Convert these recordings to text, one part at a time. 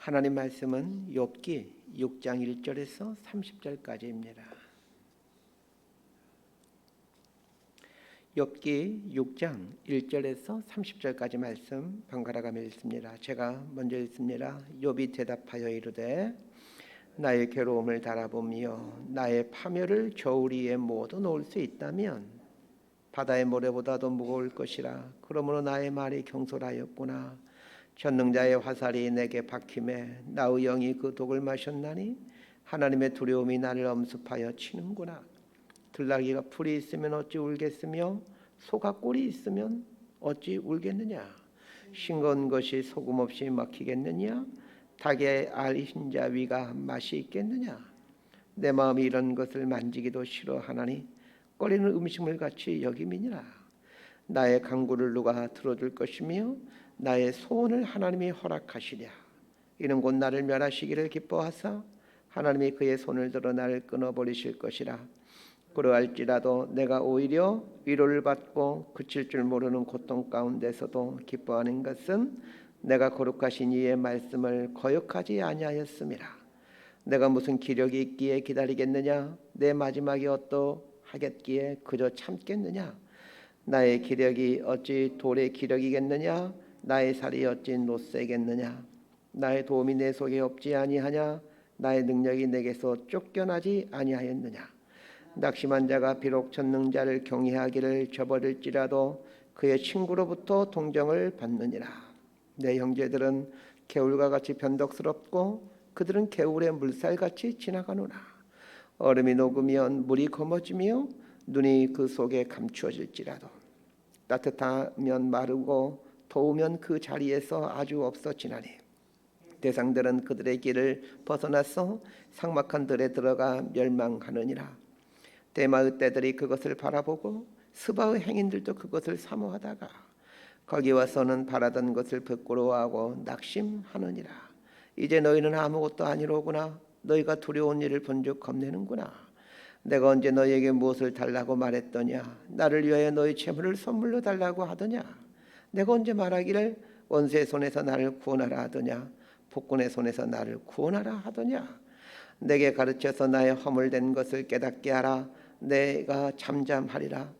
하나님 말씀은 욥기 6장 1절에서 30절까지입니다. 욥기 6장 1절에서 30절까지 말씀 번갈아 가며 읽습니다. 제가 먼저 읽습니다. 욥이 대답하여 이르되 나의 괴로움을 달아보며 나의 파멸을 저울 위에 모두 놓을 수 있다면 바다의 모래보다도 무거울 것이라. 그러므로 나의 말이 경솔하였구나. 전능자의 화살이 내게 박힘에 나의 영이 그 독을 마셨나니 하나님의 두려움이 나를 엄습하여 치는구나. 들나귀가 풀이 있으면 어찌 울겠으며 소가 꿀이 있으면 어찌 울겠느냐. 싱거운 것이 소금 없이 막히겠느냐. 닭의 알 흰자 위가 맛이 있겠느냐. 내 마음이 이런 것을 만지기도 싫어하나니 꺼리는 음식물 같이 여김이니라. 나의 간구를 누가 들어줄 것이며 나의 소원을 하나님이 허락하시랴. 이는 곧 나를 멸하시기를 기뻐하사 하나님이 그의 손을 들어 나를 끊어버리실 것이라. 그러할지라도 내가 오히려 위로를 받고 그칠 줄 모르는 고통 가운데서도 기뻐하는 것은 내가 거룩하신 이의 말씀을 거역하지 아니하였음이라. 내가 무슨 기력이 있기에 기다리겠느냐. 내 마지막이 어떠하겠기에 그저 참겠느냐. 나의 기력이 어찌 돌의 기력이겠느냐. 나의 살이 어찌 노쇠겠느냐. 나의 도움이 내 속에 없지 아니하냐. 나의 능력이 내게서 쫓겨나지 아니하였느냐. 낙심한 자가 비록 전능자를 경외하기를 저버릴지라도 그의 친구로부터 동정을 받느니라. 내 형제들은 개울과 같이 변덕스럽고 그들은 개울의 물살같이 지나가노라. 얼음이 녹으면 물이 검어지며 눈이 그 속에 감추어질지라도 따뜻하면 마르고 더우면 그 자리에서 아주 없어지나니 대상들은 그들의 길을 벗어나서 삭막한 들에 들어가 멸망하느니라. 대마의 떼들이 그것을 바라보고 스바의 행인들도 그것을 사모하다가 거기 와서는 바라던 것을 부끄러워하고 낙심하느니라. 이제 너희는 아무것도 아니로구나. 너희가 두려운 일을 본즉 겁내는구나. 내가 언제 너희에게 무엇을 달라고 말했더냐. 나를 위하여 너희 재물을 선물로 달라고 하더냐. 내가 언제 말하기를 원수의 손에서 나를 구원하라 하더냐. 폭군의 손에서 나를 구원하라 하더냐. 내게 가르쳐서 나의 허물된 것을 깨닫게 하라. 내가 잠잠하리라.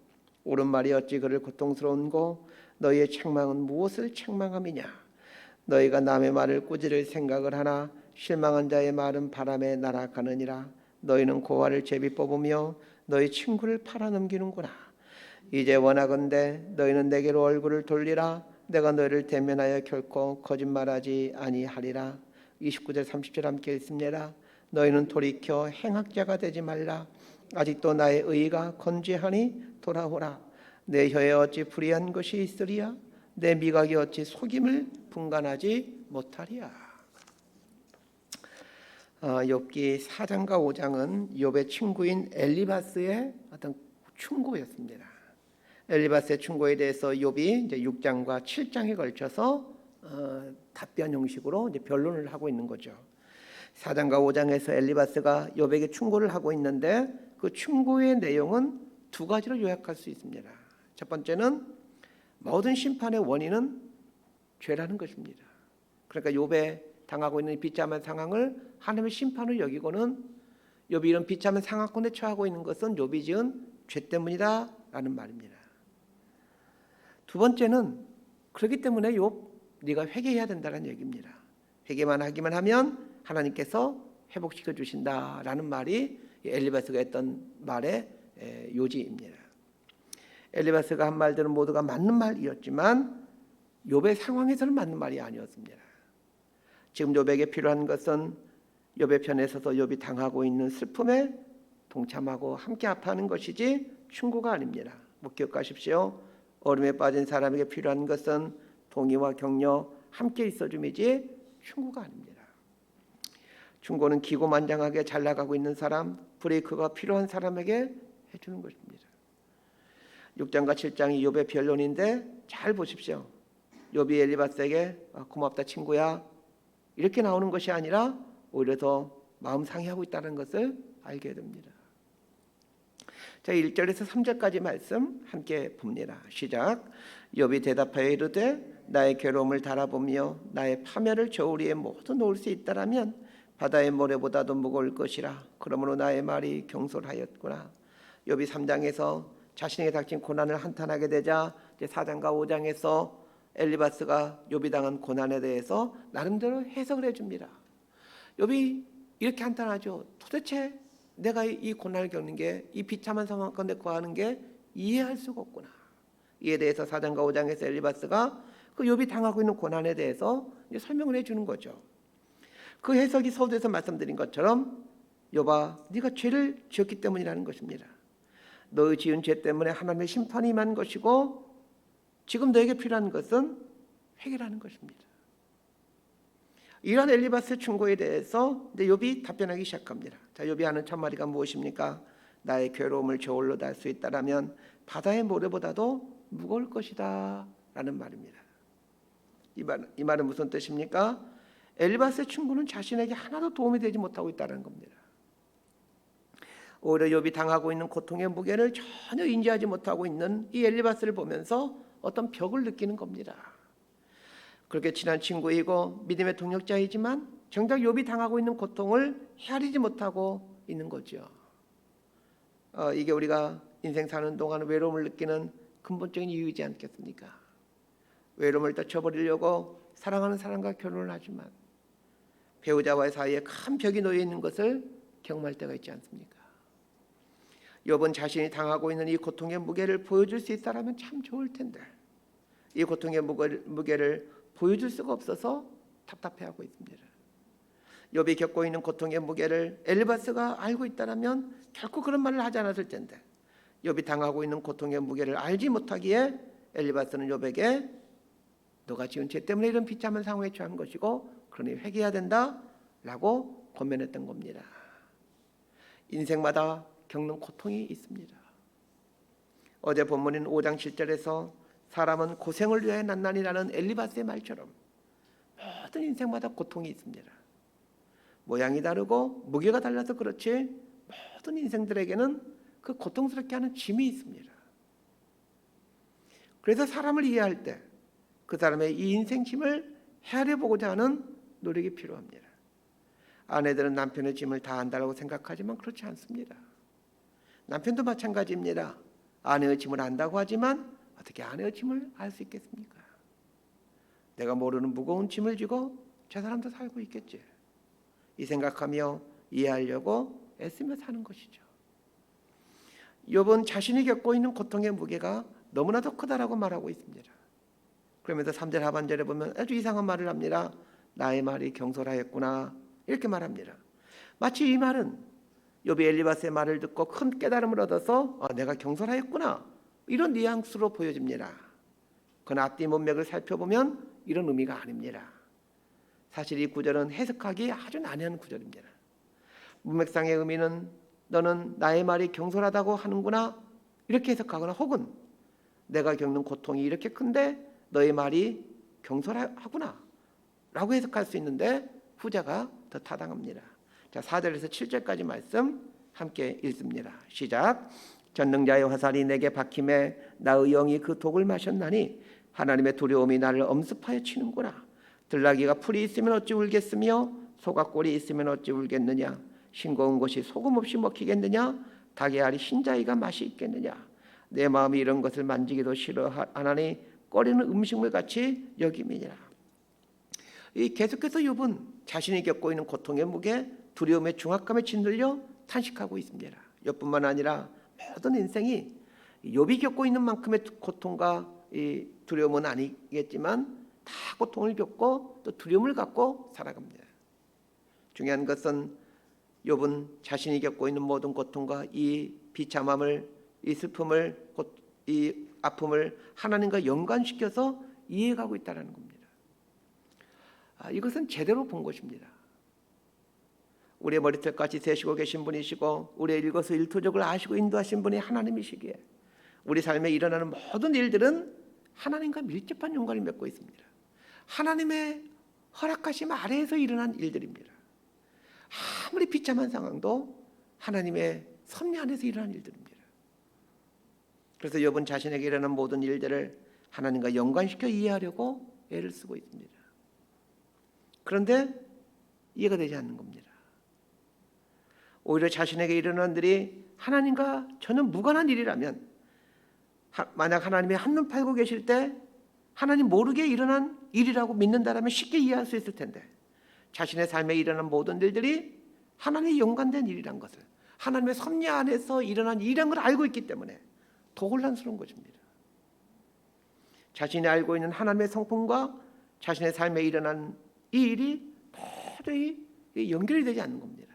옳은 말이 어찌 그를 고통스러운고 너희의 책망은 무엇을 책망함이냐. 너희가 남의 말을 꾸짖을 생각을 하나 실망한 자의 말은 바람에 날아가느니라. 너희는 고아를 제비 뽑으며 너희 친구를 팔아넘기는구나. 이제 원하건대 너희는 내게로 얼굴을 돌리라. 내가 너희를 대면하여 결코 거짓말하지 아니하리라. 29절 30절 함께 읽습니다. 너희는 돌이켜 행악자가 되지 말라. 아직도 나의 의가 건재하니 돌아오라. 내 혀에 어찌 불의한 것이 있으리야. 내 미각이 어찌 속임을 분간하지 못하리야. 욥기 4장과 5장은 욥의 친구인 엘리바스의 어떤 충고였습니다. 엘리바스의 충고에 대해서 욥이 이제 6장과 7장에 걸쳐서 답변 형식으로 이제 변론을 하고 있는 거죠. 4장과 5장에서 엘리바스가 욥에게 충고를 하고 있는데 그 충고의 내용은 두 가지로 요약할 수 있습니다. 첫 번째는 모든 심판의 원인은 죄라는 것입니다. 그러니까 욥에 당하고 있는 비참한 상황을 하나님의 심판을 여기고는 욥이 이런 비참한 상황권에 처하고 있는 것은 욥이 지은 죄 때문이다라는 말입니다. 두 번째는 그렇기 때문에 욥 네가 회개해야 된다는 얘기입니다. 회개만 하기만 하면 하나님께서 회복시켜 주신다라는 말이 엘리바스가 했던 말의 요지입니다. 엘리바스가 한 말들은 모두가 맞는 말이었지만 욥의 상황에서는 맞는 말이 아니었습니다. 지금 욥에게 필요한 것은 욥의 편에 서서 욥이 당하고 있는 슬픔에 동참하고 함께 아파하는 것이지 충고가 아닙니다. 꼭 기억하십시오. 얼음에 빠진 사람에게 필요한 것은 동의와 격려 함께 있어줌이지 충고가 아닙니다. 충고는 기고만장하게 잘 나가고 있는 사람, 브레이크가 필요한 사람에게 해주는 것입니다. 6장과 7장이 욥의 변론인데 잘 보십시오. 욥이 엘리바스에게 고맙다 친구야 이렇게 나오는 것이 아니라 오히려 더 마음 상해하고 있다는 것을 알게 됩니다. 자, 1절에서 3절까지 말씀 함께 봅니다. 시작. 욥이 대답하여 이르되 나의 괴로움을 달아보며 나의 파멸을 저 위에 모두 놓을 수 있다라면 바다의 모래보다도 무거울 것이라. 그러므로 나의 말이 경솔하였구나. 욥이 3장에서 자신에게 닥친 고난을 한탄하게 되자 이제 4장과 5장에서 엘리바스가 욥이 당한 고난에 대해서 나름대로 해석을 해줍니다. 욥이 이렇게 한탄하죠. 도대체 내가 이 고난을 겪는 게, 이 비참한 상황 가운데 거하는 게 이해할 수가 없구나. 이에 대해서 4장과 5장에서 엘리바스가 그 욥이 당하고 있는 고난에 대해서 이제 설명을 해주는 거죠. 그 해석이 서두에서 말씀드린 것처럼 욥아, 네가 죄를 지었기 때문이라는 것입니다. 너의 지은 죄 때문에 하나님의 심판이 임한 것이고 지금 너에게 필요한 것은 회개라는 것입니다. 이러한 엘리바스의 충고에 대해서 이제 욥이 답변하기 시작합니다. 자, 욥이 하는 첫마디가 무엇입니까? 나의 괴로움을 저울로 달 수 있다라면 바다의 모래보다도 무거울 것이다 라는 말입니다. 이 말은 무슨 뜻입니까? 엘리바스의 충고는 자신에게 하나도 도움이 되지 못하고 있다는 겁니다. 오히려 욥이 당하고 있는 고통의 무게를 전혀 인지하지 못하고 있는 이 엘리바스를 보면서 어떤 벽을 느끼는 겁니다. 그렇게 친한 친구이고 믿음의 동역자이지만 정작 욥이 당하고 있는 고통을 헤아리지 못하고 있는 거죠. 이게 우리가 인생 사는 동안 외로움을 느끼는 근본적인 이유이지 않겠습니까? 외로움을 떨쳐버리려고 사랑하는 사람과 결혼을 하지만 배우자와의 사이에 큰 벽이 놓여 있는 것을 경험할 때가 있지 않습니까? 욥은 자신이 당하고 있는 이 고통의 무게를 보여줄 수 있다면 참 좋을 텐데 이 고통의 무게를 보여줄 수가 없어서 답답해하고 있습니다. 욥이 겪고 있는 고통의 무게를 엘리바스가 알고 있다면 결코 그런 말을 하지 않았을 텐데 욥이 당하고 있는 고통의 무게를 알지 못하기에 엘리바스는 욥에게 너가 지은 죄 때문에 이런 비참한 상황에 처한 것이고 그러니 회개해야 된다라고 권면했던 겁니다. 인생마다 겪는 고통이 있습니다. 어제 본문인 5장 7절에서 사람은 고생을 위해 난난이라는 엘리바스의 말처럼 모든 인생마다 고통이 있습니다. 모양이 다르고 무게가 달라서 그렇지 모든 인생들에게는 그 고통스럽게 하는 짐이 있습니다. 그래서 사람을 이해할 때 그 사람의 이 인생 짐을 헤아려 보고자 하는 노력이 필요합니다. 아내들은 남편의 짐을 다 안다고 생각하지만 그렇지 않습니다. 남편도 마찬가지입니다. 아내의 짐을 안다고 하지만 어떻게 아내의 짐을 알 수 있겠습니까? 내가 모르는 무거운 짐을 지고 저 사람도 살고 있겠지. 이 생각하며 이해하려고 애쓰며 사는 것이죠. 욥은 자신이 겪고 있는 고통의 무게가 너무나도 크다라고 말하고 있습니다. 그러면서 3절 하반절에 보면 아주 이상한 말을 합니다. 나의 말이 경솔하였구나 이렇게 말합니다. 마치 이 말은 욥이 엘리바스의 말을 듣고 큰 깨달음을 얻어서 내가 경솔하였구나 이런 뉘앙스로 보여집니다. 그러나 앞뒤 문맥을 살펴보면 이런 의미가 아닙니다. 사실 이 구절은 해석하기 아주 난해한 구절입니다. 문맥상의 의미는 너는 나의 말이 경솔하다고 하는구나 이렇게 해석하거나 혹은 내가 겪는 고통이 이렇게 큰데 너의 말이 경솔하구나 라고 해석할 수 있는데 후자가 더 타당합니다. 자, 4절에서 7절까지 말씀 함께 읽습니다. 시작. 전능자의 화살이 내게 박힘에 나의 영이 그 독을 마셨나니 하나님의 두려움이 나를 엄습하여 치는구나. 들나귀가 풀이 있으면 어찌 울겠으며 소가 꼴이 있으면 어찌 울겠느냐. 싱거운 것이 소금 없이 먹히겠느냐. 닭의 알이 흰자위가 맛이 있겠느냐. 내 마음이 이런 것을 만지기도 싫어하나니 꺼리는 음식물 같이 여김이니라. 계속해서 욥은 자신이 겪고 있는 고통의 무게, 두려움의 중압감에 짓눌려 탄식하고 있습니다. 욥뿐만 아니라 모든 인생이 욥이 겪고 있는 만큼의 고통과 이 두려움은 아니겠지만 다 고통을 겪고 또 두려움을 갖고 살아갑니다. 중요한 것은 욥은 자신이 겪고 있는 모든 고통과 이 비참함을, 이 슬픔을, 이 아픔을 하나님과 연관시켜서 이해가고 있다는 겁니다. 이것은 제대로 본 것입니다. 우리의 머리털까지 세시고 계신 분이시고 우리의 일거수일투족을 아시고 인도하신 분이 하나님이시기에 우리 삶에 일어나는 모든 일들은 하나님과 밀접한 연관을 맺고 있습니다. 하나님의 허락하심 아래에서 일어난 일들입니다. 아무리 비참한 상황도 하나님의 섭리 안에서 일어난 일들입니다. 그래서 욥은 자신에게 일어난 모든 일들을 하나님과 연관시켜 이해하려고 애를 쓰고 있습니다. 그런데 이해가 되지 않는 겁니다. 오히려 자신에게 일어난 일이 하나님과 전혀 무관한 일이라면, 만약 하나님이 한눈 팔고 계실 때 하나님 모르게 일어난 일이라고 믿는다라면 쉽게 이해할 수 있을 텐데, 자신의 삶에 일어난 모든 일들이 하나님의 연관된 일이란 것을, 하나님의 섭리 안에서 일어난 일이란 걸 알고 있기 때문에 더 혼란스러운 것입니다. 자신이 알고 있는 하나님의 성품과 자신의 삶에 일어난 이 일이 도저히 연결이 되지 않는 겁니다.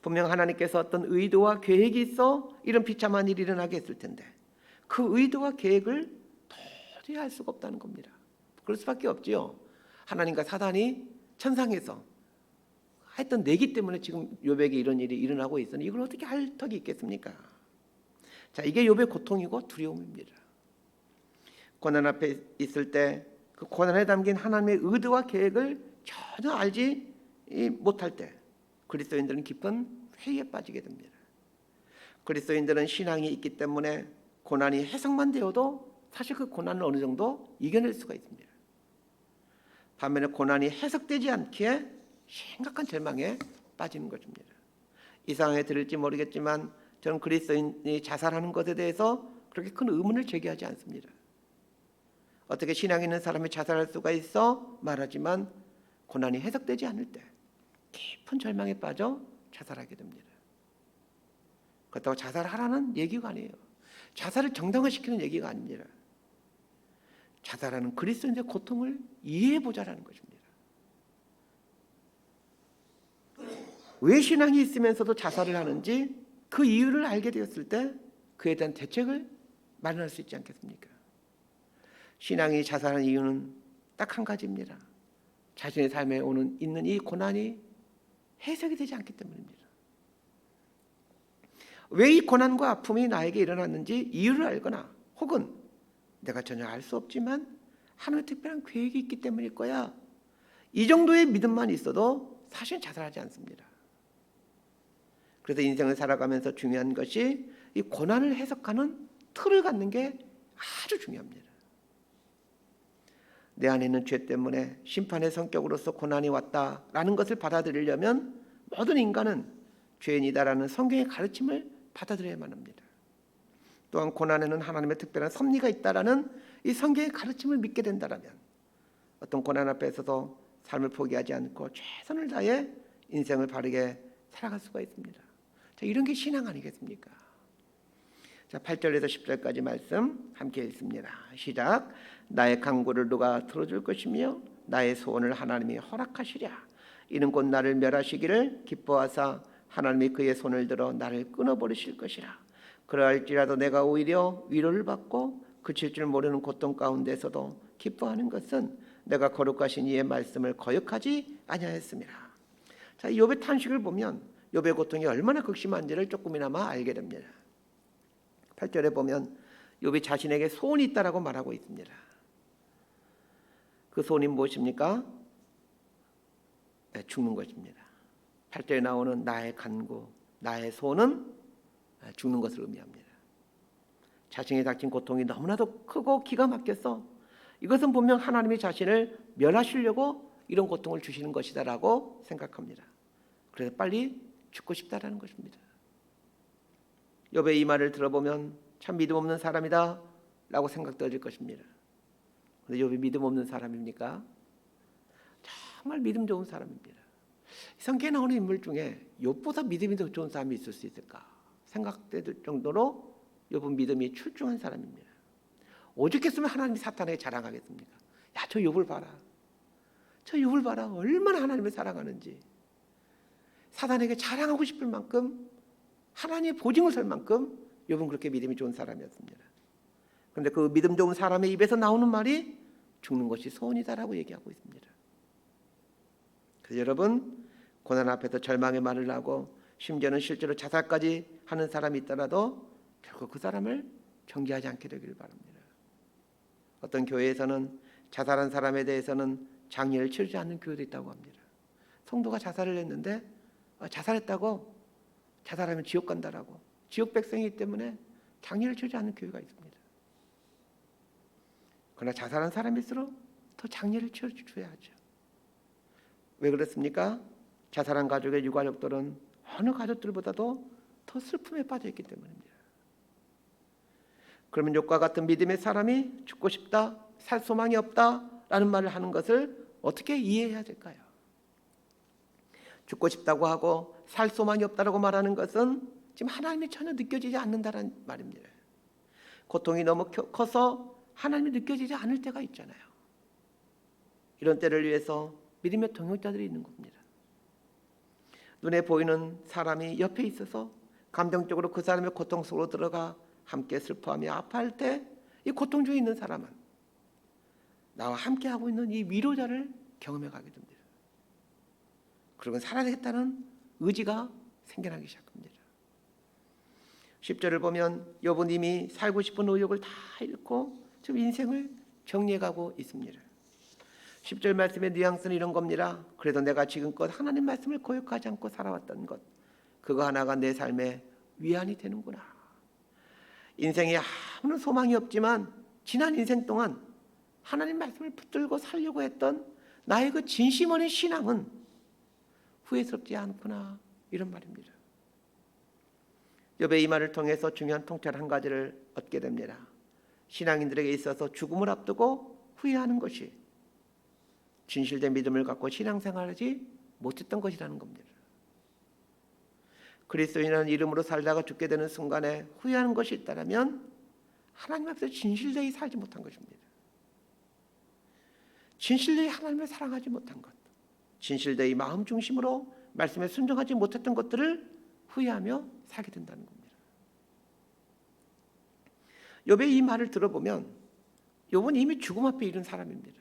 분명 하나님께서 어떤 의도와 계획이 있어 이런 비참한 일이 일어나게 했을 텐데, 그 의도와 계획을 도저히 알 수가 없다는 겁니다. 그럴 수밖에 없지요. 하나님과 사단이 천상에서 했던 내기 때문에 지금 욥에게 이런 일이 일어나고 있으니 이걸 어떻게 할 턱이 있겠습니까? 자, 이게 욥의 고통이고 두려움입니다. 고난 앞에 있을 때 그 고난에 담긴 하나님의 의도와 계획을 전혀 알지 못할 때 그리스도인들은 깊은 회의에 빠지게 됩니다. 그리스도인들은 신앙이 있기 때문에 고난이 해석만 되어도 사실 그 고난을 어느 정도 이겨낼 수가 있습니다. 반면에 고난이 해석되지 않기에 심각한 절망에 빠지는 것입니다. 이 상황에 들을지 모르겠지만 저는 그리스도인이 자살하는 것에 대해서 그렇게 큰 의문을 제기하지 않습니다. 어떻게 신앙 있는 사람이 자살할 수가 있어? 말하지만 고난이 해석되지 않을 때 깊은 절망에 빠져 자살하게 됩니다. 그렇다고 자살하라는 얘기가 아니에요. 자살을 정당화시키는 얘기가 아닙니다. 자살하는 그리스도인의 고통을 이해해보자라는 것입니다. 왜 신앙이 있으면서도 자살을 하는지 그 이유를 알게 되었을 때 그에 대한 대책을 마련할 수 있지 않겠습니까? 신앙이 자살하는 이유는 딱 한 가지입니다. 자신의 삶에 있는 이 고난이 해석이 되지 않기 때문입니다. 왜 이 고난과 아픔이 나에게 일어났는지 이유를 알거나 혹은 내가 전혀 알 수 없지만 하나님의 특별한 계획이 있기 때문일 거야, 이 정도의 믿음만 있어도 사실 자살하지 않습니다. 그래서 인생을 살아가면서 중요한 것이 이 고난을 해석하는 틀을 갖는 게 아주 중요합니다. 내 안에 있는 죄 때문에 심판의 성격으로서 고난이 왔다라는 것을 받아들이려면 모든 인간은 죄인이다라는 성경의 가르침을 받아들여야만 합니다. 또한 고난에는 하나님의 특별한 섭리가 있다라는 이 성경의 가르침을 믿게 된다라면 어떤 고난 앞에서도 삶을 포기하지 않고 최선을 다해 인생을 바르게 살아갈 수가 있습니다. 자, 이런 게 신앙 아니겠습니까? 자, 8절에서 10절까지 말씀 함께 읽습니다. 시작. 나의 간구를 누가 들어줄 것이며 나의 소원을 하나님이 허락하시랴. 이는 곧 나를 멸하시기를 기뻐하사 하나님이 그의 손을 들어 나를 끊어버리실 것이라. 그러할지라도 내가 오히려 위로를 받고 그칠 줄 모르는 고통 가운데서도 기뻐하는 것은 내가 거룩하신 이의 말씀을 거역하지 아니하였음이라. 자, 욥의 탄식을 보면 욥의 고통이 얼마나 극심한지를 조금이나마 알게 됩니다. 8절에 보면 욥이 자신에게 소원이 있다라고 말하고 있습니다. 그 소원이 무엇입니까? 죽는 것입니다. 8절에 나오는 나의 간구, 나의 소원은 죽는 것을 의미합니다. 자신이 닥친 고통이 너무나도 크고 기가 막혀서 이것은 분명 하나님이 자신을 멸하시려고 이런 고통을 주시는 것이다라고 생각합니다. 그래서 빨리 죽고 싶다라는 것입니다. 욥의 이 말을 들어보면 참 믿음 없는 사람이다 라고 생각될 것입니다. 그런데 욥이 믿음 없는 사람입니까? 정말 믿음 좋은 사람입니다. 성경에 나오는 인물 중에 욥보다 믿음이 더 좋은 사람이 있을 수 있을까 생각될 정도로 욥은 믿음이 출중한 사람입니다. 오죽했으면 하나님이 사탄에게 자랑하겠습니까? 야, 저 욥을 봐라. 저 욥을 봐라. 얼마나 하나님을 사랑하는지. 사탄에게 자랑하고 싶을 만큼 하나님의 보증을 설 만큼 욥은 그렇게 믿음이 좋은 사람이었습니다. 그런데 그 믿음 좋은 사람의 입에서 나오는 말이 죽는 것이 소원이다라고 얘기하고 있습니다. 그래서 여러분, 고난 앞에서 절망의 말을 하고 심지어는 실제로 자살까지 하는 사람이 있더라도 결국 그 사람을 경계하지 않게 되기를 바랍니다. 어떤 교회에서는 자살한 사람에 대해서는 장례를 치르지 않는 교회도 있다고 합니다. 성도가 자살을 했는데 자살했다고 자살하면 지옥 간다라고, 지옥 백성이기 때문에 장례를 치르지 않는 교회가 있습니다. 그러나 자살한 사람일수록 더 장례를 치러줘야 하죠. 왜 그렇습니까? 자살한 가족의 유가족들은 어느 가족들보다도 더 슬픔에 빠져있기 때문입니다. 그러면 욕과 같은 믿음의 사람이 죽고 싶다, 살 소망이 없다라는 말을 하는 것을 어떻게 이해해야 될까요? 죽고 싶다고 하고 살 소망이 없다라고 말하는 것은 지금 하나님이 전혀 느껴지지 않는다는 말입니다. 고통이 너무 커서 하나님이 느껴지지 않을 때가 있잖아요. 이런 때를 위해서 믿음의 동역자들이 있는 겁니다. 눈에 보이는 사람이 옆에 있어서 감정적으로 그 사람의 고통 속으로 들어가 함께 슬퍼하며 아파할 때 이 고통 중에 있는 사람은 나와 함께 하고 있는 이 위로자를 경험해 가게 됩니다. 그러면 살아야겠다는 의지가 생겨나기 시작합니다. 10절을 보면 욥은 이미 살고 싶은 의욕을 다 잃고 지금 인생을 정리해 가고 있습니다. 10절 말씀의 뉘앙스는 이런 겁니다. 그래도 내가 지금껏 하나님 말씀을 거역하지 않고 살아왔던 것, 그거 하나가 내 삶의 위안이 되는구나. 인생에 아무런 소망이 없지만 지난 인생 동안 하나님 말씀을 붙들고 살려고 했던 나의 그 진심 어린 신앙은 후회스럽지 않구나, 이런 말입니다. 욥의 이 말을 통해서 중요한 통찰 한 가지를 얻게 됩니다. 신앙인들에게 있어서 죽음을 앞두고 후회하는 것이 진실된 믿음을 갖고 신앙생활하지 못했던 것이라는 겁니다. 그리스도인이라는 이름으로 살다가 죽게 되는 순간에 후회하는 것이 있다면 하나님 앞에서 진실되게 살지 못한 것입니다. 진실되게 하나님을 사랑하지 못한 것, 진실되게 마음 중심으로 말씀에 순종하지 못했던 것들을 후회하며 살게 된다는 겁니다. 욥의 이 말을 들어보면 욥은 이미 죽음 앞에 이른 사람입니다.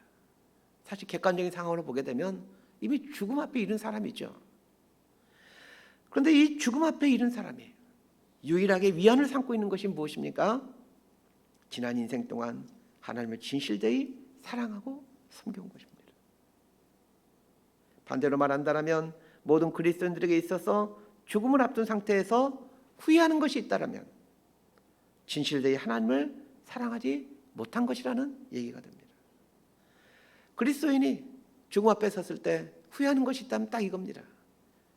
사실 객관적인 상황으로 보게 되면 이미 죽음 앞에 이른 사람이죠. 그런데 이 죽음 앞에 이른 사람이 유일하게 위안을 삼고 있는 것이 무엇입니까? 지난 인생 동안 하나님을 진실되이 사랑하고 섬겨온 것입니다. 반대로 말한다면 모든 그리스도인들에게 있어서 죽음을 앞둔 상태에서 후회하는 것이 있다면 진실되이 하나님을 사랑하지 못한 것이라는 얘기가 됩니다. 그리스도인이 죽음 앞에 섰을 때 후회하는 것이 있다면 딱 이겁니다.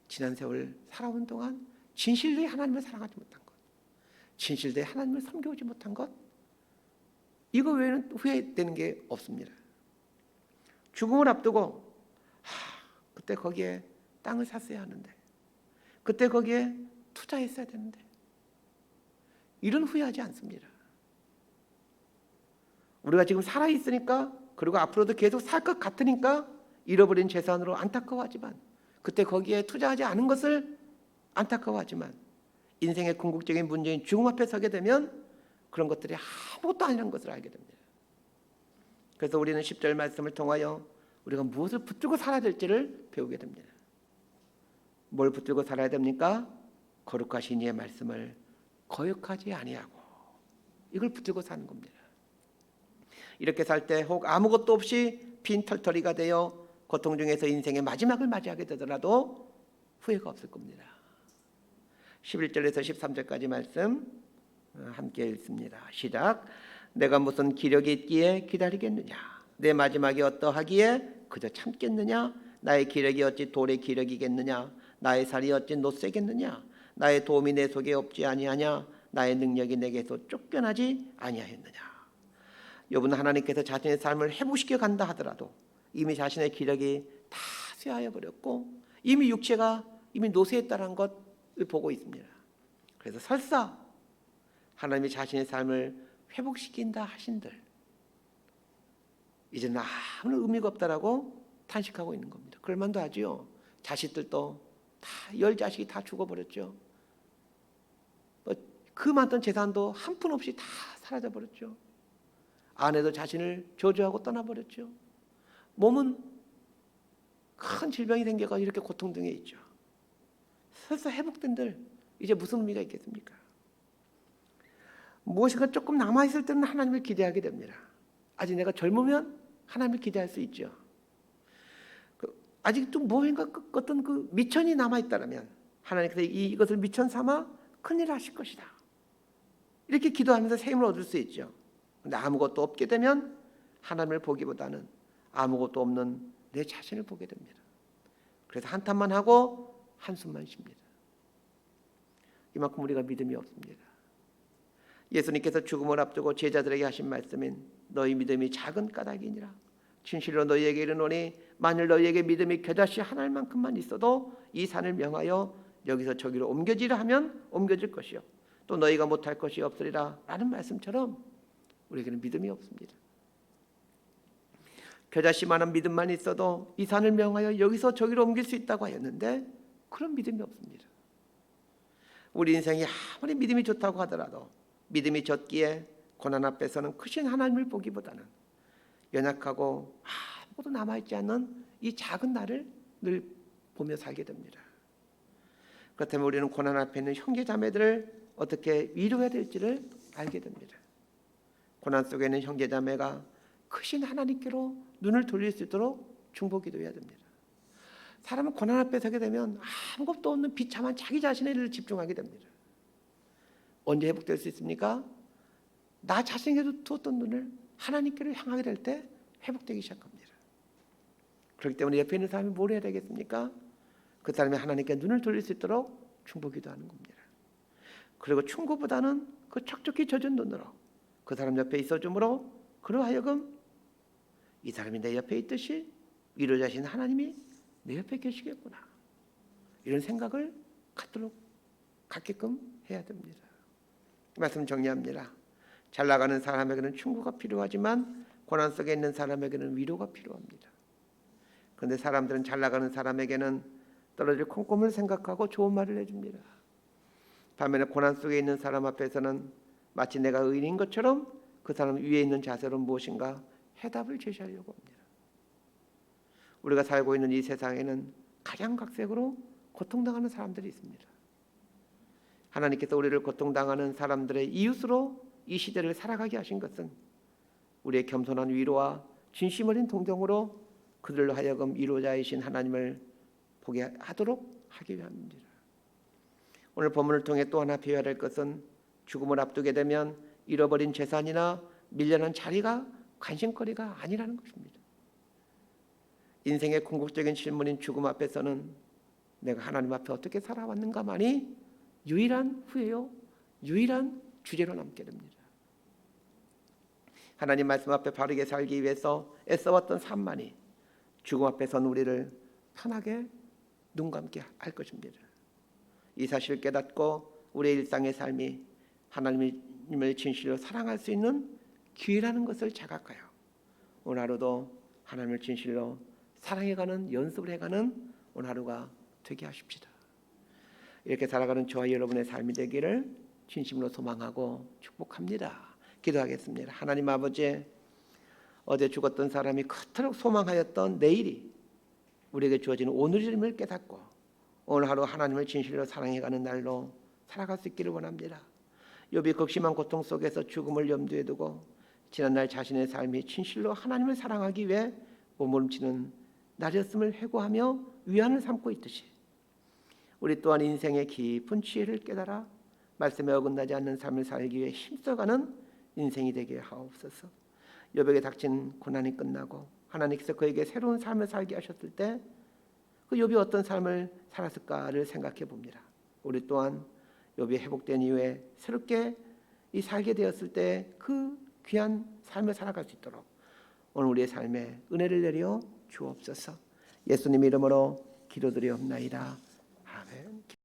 지난 세월 살아온 동안 진실되이 하나님을 사랑하지 못한 것, 진실되이 하나님을 섬겨오지 못한 것, 이거 외에는 후회되는 게 없습니다. 죽음을 앞두고 그때 거기에 땅을 샀어야 하는데, 그때 거기에 투자했어야 되는데, 이런 후회하지 않습니다. 우리가 지금 살아있으니까, 그리고 앞으로도 계속 살 것 같으니까 잃어버린 재산으로 안타까워하지만, 그때 거기에 투자하지 않은 것을 안타까워하지만, 인생의 궁극적인 문제인 죽음 앞에 서게 되면 그런 것들이 아무것도 아니라는 것을 알게 됩니다. 그래서 우리는 10절 말씀을 통하여 우리가 무엇을 붙들고 살아야 될지를 배우게 됩니다. 뭘 붙들고 살아야 됩니까? 거룩하신 이의 말씀을 거역하지 아니하고, 이걸 붙들고 사는 겁니다. 이렇게 살 때 혹 아무것도 없이 빈털터리가 되어 고통 중에서 인생의 마지막을 맞이하게 되더라도 후회가 없을 겁니다. 11절에서 13절까지 말씀 함께 읽습니다. 시작. 내가 무슨 기력이 있기에 기다리겠느냐? 내 마지막이 어떠하기에 그저 참겠느냐? 나의 기력이 어찌 돌의 기력이겠느냐? 나의 살이 어찌 노쇠겠느냐? 나의 도움이 내 속에 없지 아니하냐? 나의 능력이 내게서 쫓겨나지 아니하였느냐? 욥은 하나님께서 자신의 삶을 회복시켜 간다 하더라도 이미 자신의 기력이 다 쇠하여 버렸고 이미 육체가 이미 노쇠했다는 것을 보고 있습니다. 그래서 설사 하나님이 자신의 삶을 회복시킨다 하신들 이제는 아무런 의미가 없다라고 탄식하고 있는 겁니다. 그럴 만도 하지요. 자식들도 다 10자식이 다 죽어버렸죠. 그 많던 재산도 한 푼 없이 다 사라져버렸죠. 아내도 자신을 저주하고 떠나버렸죠. 몸은 큰 질병이 생겨서 이렇게 고통 등에 있죠. 설사 회복된들 이제 무슨 의미가 있겠습니까? 무엇인가 조금 남아있을 때는 하나님을 기대하게 됩니다. 아직 내가 젊으면 하나님을 기대할 수 있죠. 아직도 무엇인가 어떤 그 미천이 남아있다면 하나님께서 이것을 미천 삼아 큰일 하실 것이다. 이렇게 기도하면서 새 힘을 얻을 수 있죠. 그런데 아무것도 없게 되면 하나님을 보기보다는 아무것도 없는 내 자신을 보게 됩니다. 그래서 한탄만 하고 한숨만 쉽니다. 이만큼 우리가 믿음이 없습니다. 예수님께서 죽음을 앞두고 제자들에게 하신 말씀인 너희 믿음이 작은 까닭이니라. 진실로 너희에게 이르노니 만일 너희에게 믿음이 겨자씨 하나만큼만 있어도 이 산을 명하여 여기서 저기로 옮겨지라 하면 옮겨질 것이요 또 너희가 못할 것이 없으리라 라는 말씀처럼 우리에게는 믿음이 없습니다. 겨자씨만한 믿음만 있어도 이 산을 명하여 여기서 저기로 옮길 수 있다고 하였는데 그런 믿음이 없습니다. 우리 인생이 아무리 믿음이 좋다고 하더라도 믿음이 졌기에 고난 앞에서는 크신 하나님을 보기보다는 연약하고 아무것도 남아있지 않는 이 작은 나를 늘 보며 살게 됩니다. 그렇다면 우리는 고난 앞에 있는 형제 자매들을 어떻게 위로해야 될지를 알게 됩니다. 고난 속에 있는 형제 자매가 크신 하나님께로 눈을 돌릴 수 있도록 중보 기도해야 됩니다. 사람은 고난 앞에 서게 되면 아무것도 없는 비참한 자기 자신의 일을 집중하게 됩니다. 언제 회복될 수 있습니까? 나 자신에게도 두었던 눈을 하나님께로 향하게 될 때 회복되기 시작합니다. 그렇기 때문에 옆에 있는 사람이 뭘 해야 되겠습니까? 그 사람이 하나님께 눈을 돌릴 수 있도록 중보 기도하는 겁니다. 그리고 충고보다는 그 촉촉히 젖은 눈으로 그 사람 옆에 있어줌으로 그로 하여금 이 사람이 내 옆에 있듯이 위로자신 하나님이 내 옆에 계시겠구나 이런 생각을 갖게끔 해야 됩니다. 말씀 정리합니다. 잘 나가는 사람에게는 충고가 필요하지만 고난 속에 있는 사람에게는 위로가 필요합니다. 그런데 사람들은 잘 나가는 사람에게는 떨어질 콩고물을 생각하고 좋은 말을 해줍니다. 반면에 고난 속에 있는 사람 앞에서는 마치 내가 의인인 것처럼 그 사람 위에 있는 자세로 무엇인가 해답을 제시하려고 합니다. 우리가 살고 있는 이 세상에는 각양각색으로 고통당하는 사람들이 있습니다. 하나님께서 우리를 고통당하는 사람들의 이웃으로 이 시대를 살아가게 하신 것은 우리의 겸손한 위로와 진심 어린 동정으로 그들로 하여금 위로자이신 하나님을 보게 하도록 하기 위함입니다. 오늘 본문을 통해 또 하나 배워야 할 것은 죽음을 앞두게 되면 잃어버린 재산이나 밀려난 자리가 관심거리가 아니라는 것입니다. 인생의 궁극적인 질문인 죽음 앞에서는 내가 하나님 앞에 어떻게 살아왔는가만이 유일한 후회요, 유일한 주제로 남게 됩니다. 하나님 말씀 앞에 바르게 살기 위해서 애써왔던 삶만이 죽음 앞에선 우리를 편하게 눈 감게 할 것입니다. 이 사실을 깨닫고 우리의 일상의 삶이 하나님을 진실로 사랑할 수 있는 기회라는 것을 자각하여 오늘 하루도 하나님을 진실로 사랑해가는 연습을 해가는 오늘 하루가 되게 하십시다. 이렇게 살아가는 저와 여러분의 삶이 되기를 진심으로 소망하고 축복합니다. 기도하겠습니다. 하나님 아버지, 어제 죽었던 사람이 그토록 소망하였던 내일이 우리에게 주어지는 오늘임을 깨닫고 오늘 하루 하나님을 진실로 사랑해가는 날로 살아갈 수 있기를 원합니다. 욥이 극심한 고통 속에서 죽음을 염두에 두고 지난날 자신의 삶이 진실로 하나님을 사랑하기 위해 몸부림치는 날이었음을 회고하며 위안을 삼고 있듯이 우리 또한 인생의 깊은 지혜를 깨달아 말씀에 어긋나지 않는 삶을 살기 위해 힘써가는 인생이 되게 하옵소서. 욥에게 닥친 고난이 끝나고 하나님께서 그에게 새로운 삶을 살게 하셨을 때 그 욥이 어떤 삶을 살았을까를 생각해 봅니다. 우리 또한 욥이 회복된 이후에 새롭게 이 살게 되었을 때 그 귀한 삶을 살아갈 수 있도록 오늘 우리의 삶에 은혜를 내려 주옵소서. 예수님 이름으로 기도드리옵나이다. 아멘.